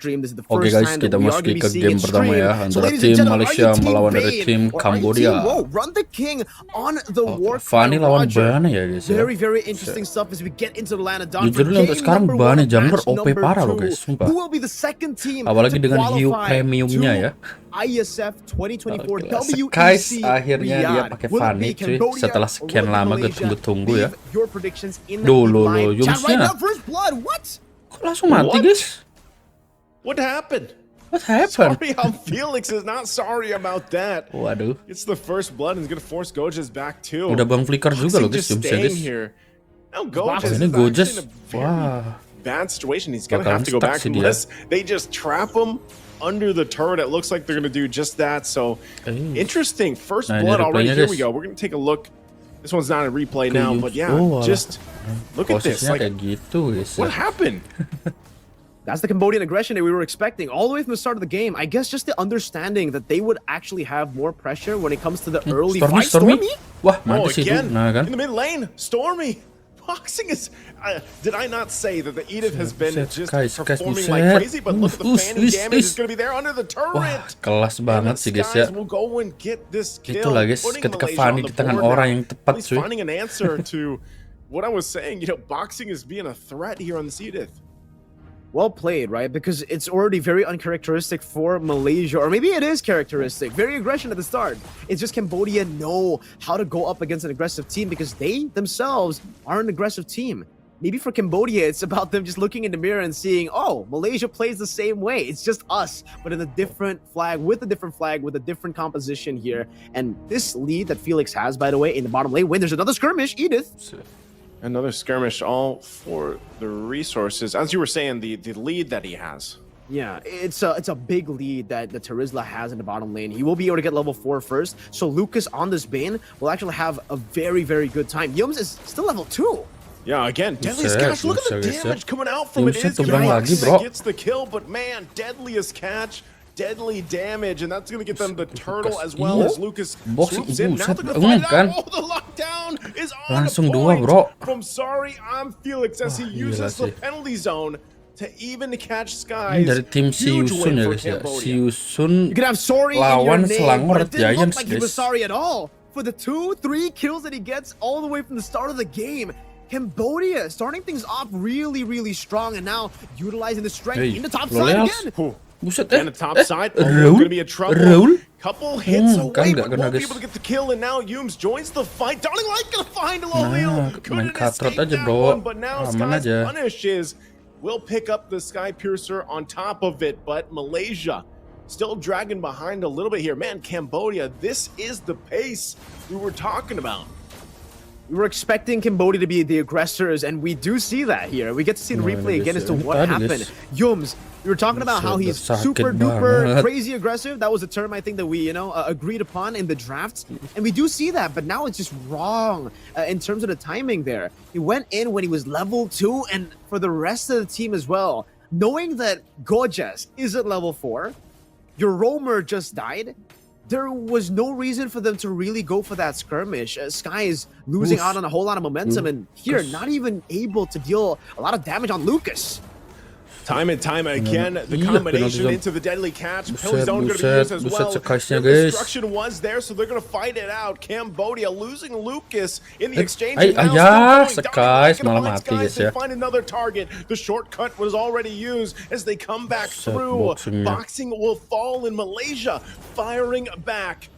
Oke guys, kita masuki ke game pertama ya antara tim Malaysia melawan dari tim Cambodia. Fanny lawan Bane ya guys ya. Jujur untuk sekarang Bane jungler OP parah loh guys, sumpah. Apalagi dengan hiu premiumnya ya. IESF 2024 guys, akhirnya dia pakai Fanny cuy setelah sekian lama gue tunggu-tunggu ya. Lo Yumsnya kok langsung mati guys? What happened? What happened? Sorry, Felix is not sorry about that. Waduh. It's the first blood and he's gonna force Gojas back too. Udah bang flicker juga loh guys, Yumsnya guys. Now Gojas ini Gojas, wah, bad situation. He's gonna have to go back unless they just trap him under the turret. It looks like they're gonna do just that. So interesting. First blood already. Here we go. We're gonna take a look. This one's not a replay now, but yeah, just look at this. Like, what happened? That's the Cambodian aggression that we were expecting all the way from the start of the game. I guess just the understanding that they would actually have more pressure when it comes to the early fight. Stormy? Wah, again, in the mid lane, Stormy. Boxing is... did I not say that the Edith has been just performing like crazy? But look at the Fanny damage is going to be there under the turret. Wah, kelas banget sih guys ya. Itulah guys, ketika Fanny di tangan orang yang tepat cuy. Finding an answer to what I was saying, you know, boxing is being a threat here on this Edith. Well played, right? Because it's already very uncharacteristic for Malaysia, or maybe it is characteristic. Very aggression at the start. It's just Cambodia know how to go up against an aggressive team because they themselves are an aggressive team. Maybe for Cambodia, it's about them just looking in the mirror and seeing, oh, Malaysia plays the same way. It's just us, but in a different flag, with a different composition here. And this lead that Felix has, by the way, in the bottom lane, when there's another skirmish, Edith. Another skirmish, all for the resources. As you were saying, the lead that he has. Yeah, it's a big lead that the Terizla has in the bottom lane. He will be able to get level 4 first. So Lucas on this Bane will actually have a very, very good time. Yums is still level 2. Yeah, again, Deadliest Catch. Look at the damage coming out from it. Gets the kill, but man, Deadliest Catch. Deadly damage, and that's going to get them the turtle as well as Lucas swoops in. Now they're going to find out. Oh, the lockdown is on point from Sorry, I'm Felix as he uses the penalty zone to even catch Skies. Dari tim si Yusun ya guys ya. Si Yusun you can have Sorry lawan Selangor Giants guys. He was sorry at all for the 2-3 kills that he gets all the way from the start of the game. Cambodia starting things off really, really strong, and now utilizing the strength in the top side again. Buset, and the top side, going to be a trouble. Couple hits away, but won't be able to get the kill, and now Yums joins the fight. Darling Light gonna find a low couldn't escape that one, but now Sky's punishes. Will pick up the Sky Piercer on top of it, but Malaysia still dragging behind a little bit here. Man, Cambodia, this is the pace we were talking about. We were expecting Cambodia to be the aggressors, and we do see that here. We get to see the replay again as to what happened. Yums, we were talking about how he's super duper crazy aggressive. That was a term I think that we, agreed upon in the drafts. And we do see that, but now it's just wrong in terms of the timing there. He went in when he was level 2, and for the rest of the team as well, knowing that Gojas is at level 4, your roamer just died, there was no reason for them to really go for that skirmish. Sky is losing out on a whole lot of momentum, and here, not even able to deal a lot of damage on Lucas. Time and time again, the combination into the Deadly Catch. Penalty zone going to be used as well. The destruction was there, so they're going to fight it out. Cambodia losing Lucas in the exchange. Skies malah mati guys ya. They find another target. The shortcut was already used as they come back through. Boxing will fall in Malaysia, firing back.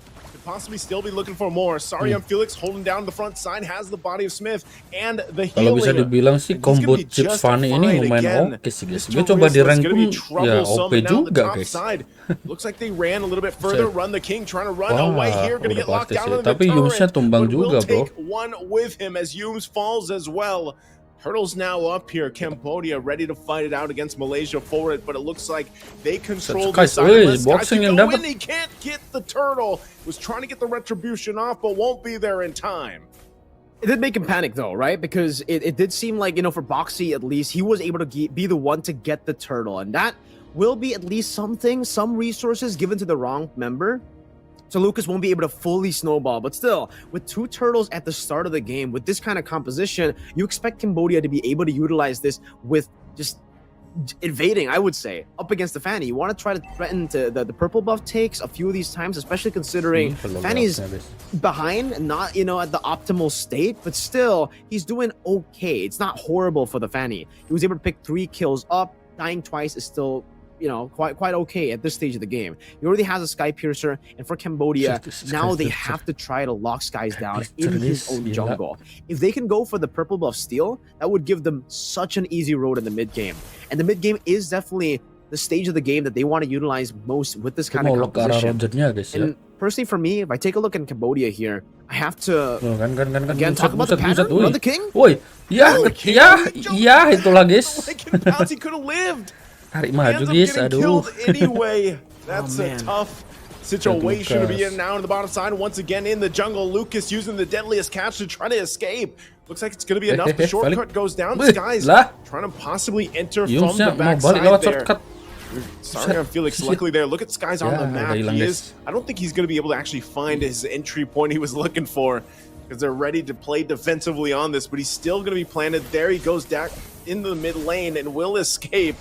Possibly still be looking for more. Sorry, I'm Felix holding down the front side, has the body of Smith and the healing. Kalau bisa dibilang sih combo chips Fanny ini lumayan oke sih guys. Gue coba di rank pun ya OP juga guys. Looks like they ran a little bit further. Run the King trying to run away here, gonna get locked down on the turret. Tapi Yumsnya tumbang juga bro. Take one with him as Yums falls as well. Hurdles now up here. Cambodia ready to fight it out against Malaysia for it, but it looks like they control the side. Boxing and he can't get the turtle. Was trying to get the retribution off, but won't be there in time. It did make him panic though, right? Because it did seem like, for Boxy at least, he was able to be the one to get the turtle, and that will be at least some resources given to the wrong member. So Lucas won't be able to fully snowball, but still, with 2 turtles at the start of the game, with this kind of composition, you expect Cambodia to be able to utilize this with just invading, I would say, up against the Fanny. You want to try to threaten the purple buff takes a few of these times, especially considering Fanny's behind, not, you know, at the optimal state, but still, he's doing okay. It's not horrible for the Fanny. He was able to pick 3 kills up. Dying twice is still, you know, quite okay at this stage of the game. He already has a Sky Piercer, and for Cambodia, now they have to try to lock Skies down in his own jungle. If they can go for the purple buff steal, that would give them such an easy road in the mid game. And the mid game is definitely the stage of the game that they want to utilize most with this kind of composition. And personally, for me, if I take a look in Cambodia here, I have to again talk about the pattern. Run the king. Woi, ya, itulah guys. He could have lived. Tarik maju guys, aduh. Anyway, that's a tough situation to be in now on the bottom side. Once again in the jungle, Lucas using the deadliest catch to try to escape. Looks like it's going to be enough. The shortcut goes down. This guy's trying to possibly enter from the backside there. Starting on Felix luckily there. Look at Skies on the map. I don't think he's going to be able to actually find his entry point he was looking for, because they're ready to play defensively on this, but he's still going to be planted. There he goes back in the mid lane and will escape.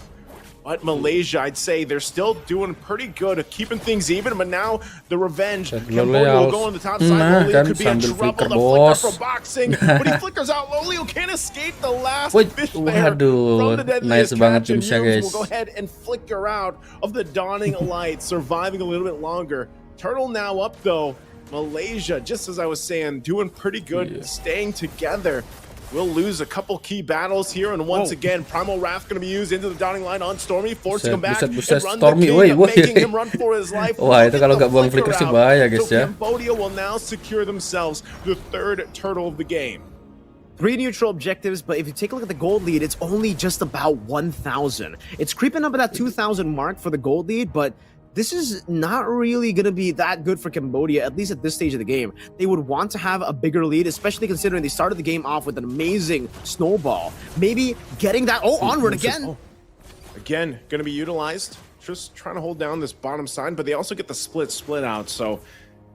But Malaysia, I'd say they're still doing pretty good at keeping things even, but now the revenge. Cambodia will go on the top side. Lolio could be in trouble. The flicker for boxing, but he flickers out. Lolio can't escape the last fish there from the deadliest catch, and Yums will go ahead and flicker out of the dawning light, surviving a little bit longer. Turtle now up though. Malaysia, just as I was saying, doing pretty good, staying together. We'll lose a couple key battles here, and once again, Primal Wrath going to be used into the dawning line on Stormy, forcing him back and run the king, making him run for his life. Wah, itu kalau nggak buang flicker sih bahaya guys ya. Cambodia will now secure themselves the 3rd turtle of the game. 3 neutral objectives, but if you take a look at the gold lead, it's only just about 1,000. It's creeping up at that 2,000 mark for the gold lead, but this is not really going to be that good for Cambodia, at least at this stage of the game. They would want to have a bigger lead, especially considering they started the game off with an amazing snowball. Maybe getting that... Oh, onward again! Again, going to be utilized. Just trying to hold down this bottom side, but they also get the split out. So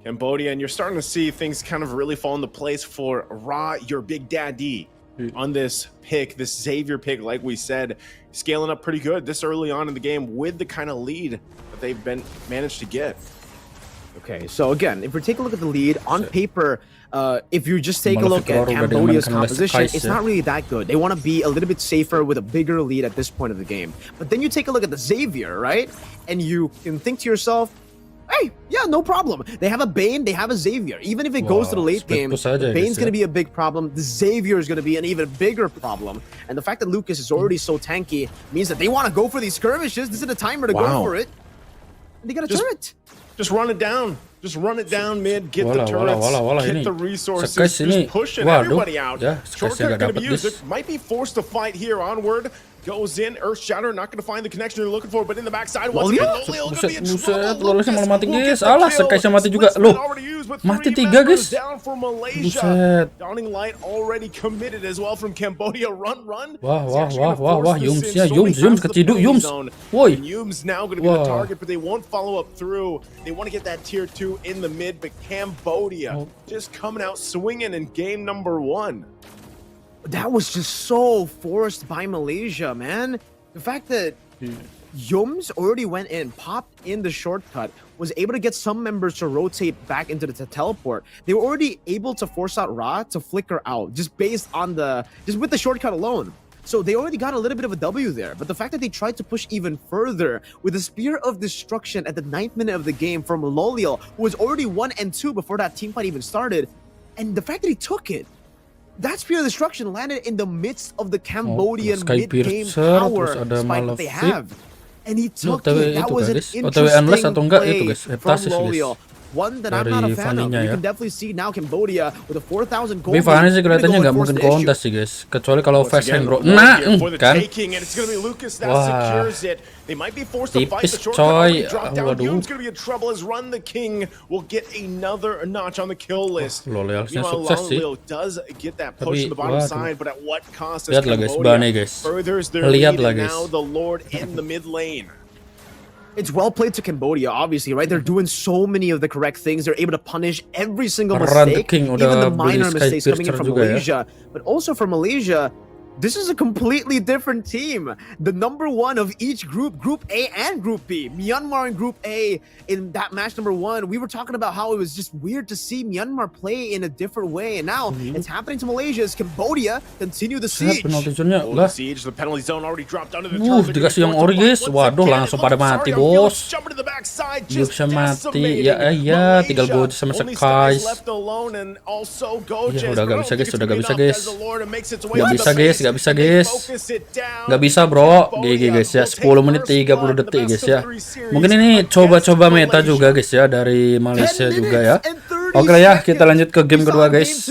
Cambodia, and you're starting to see things kind of really fall into place for Ra, your big daddy, on this pick, this Xavier pick, like we said, scaling up pretty good this early on in the game with the kind of lead that they've managed to get. Okay, so again, if we take a look at the lead, on paper, if you just take a look at Cambodia's composition, it's not really that good. They want to be a little bit safer with a bigger lead at this point of the game. But then you take a look at the Xavier, right? And you can think to yourself, hey, yeah, no problem. They have a Bane, they have a Xavier. Even if it goes to the late game, Bane's going to be a big problem. The Xavier is going to be an even bigger problem. And the fact that Lucas is already so tanky means that they want to go for these skirmishes. This is the timer to go for it. And they got a turret. Just run it down. Just run it down mid, get the turrets, get the resources, just pushing everybody out. Shortcut going to be used. It might be forced to fight here. Onward goes in. Earth Shatter, not going to find the connection they're looking for, but in the backside, once again, Lolio going to be in trouble. Lolio malah mati guys. Alah, Sekaisnya mati juga. Loh, mati 3 guys. Down for Malaysia. Dawning Light already committed as well from Cambodia. Run. Wah, Yums keciduk, Yums. Woi. Yums now going to be the target, but they won't follow up through. They want to get that tier 2 in the mid, but Cambodia just coming out swinging in game number 1. That was just so forced by Malaysia, man. The fact that Yums already went in, popped in the shortcut, was able to get some members to rotate back into the teleport. They were already able to force out Ra to flicker out, just based on just with the shortcut alone. So they already got a little bit of a W there. But the fact that they tried to push even further with the Spear of Destruction at the 9th minute of the game from Lolio, who was already 1 and 2 before that team fight even started, and the fact that he took it, that Spear of Destruction landed in the midst of the Cambodian mid-game power spike that they have. And he took it. That was an interesting play from Lolio. One that I'm not a fan of. You can definitely see now Cambodia with a 4,000 gold. Tapi Fanny sih kelihatannya nggak mungkin kontes sih guys, kecuali kalau fast hand bro. Nah, kan. Wah, tipis coy. Waduh. Loyalnya sukses sih. Tapi lihatlah guys, Bane guys. Lihatlah guys. It's well played to Cambodia, obviously, right? They're doing so many of the correct things. They're able to punish every single mistake, even the minor mistakes coming in from Malaysia. But also for Malaysia, This is a completely different team. The number one of each group, Group A and Group B. Myanmar in Group A in that match number 1. We were talking about how it was just weird to see Myanmar play in a different way. And now it's happening to Malaysia as Cambodia continue the siege. The penalty zone already dropped under the turret. Dikasih yang ori guys. Waduh, langsung pada mati, bos. Bisa mati. Ya, tinggal gue sama Sekais. Ya, udah gak bisa guys, Gak bisa bro. GG guys ya, 10 menit 30 detik guys ya. Mungkin ini coba-coba meta juga guys ya, dari Malaysia juga ya. Oke ya, kita lanjut ke game kedua guys.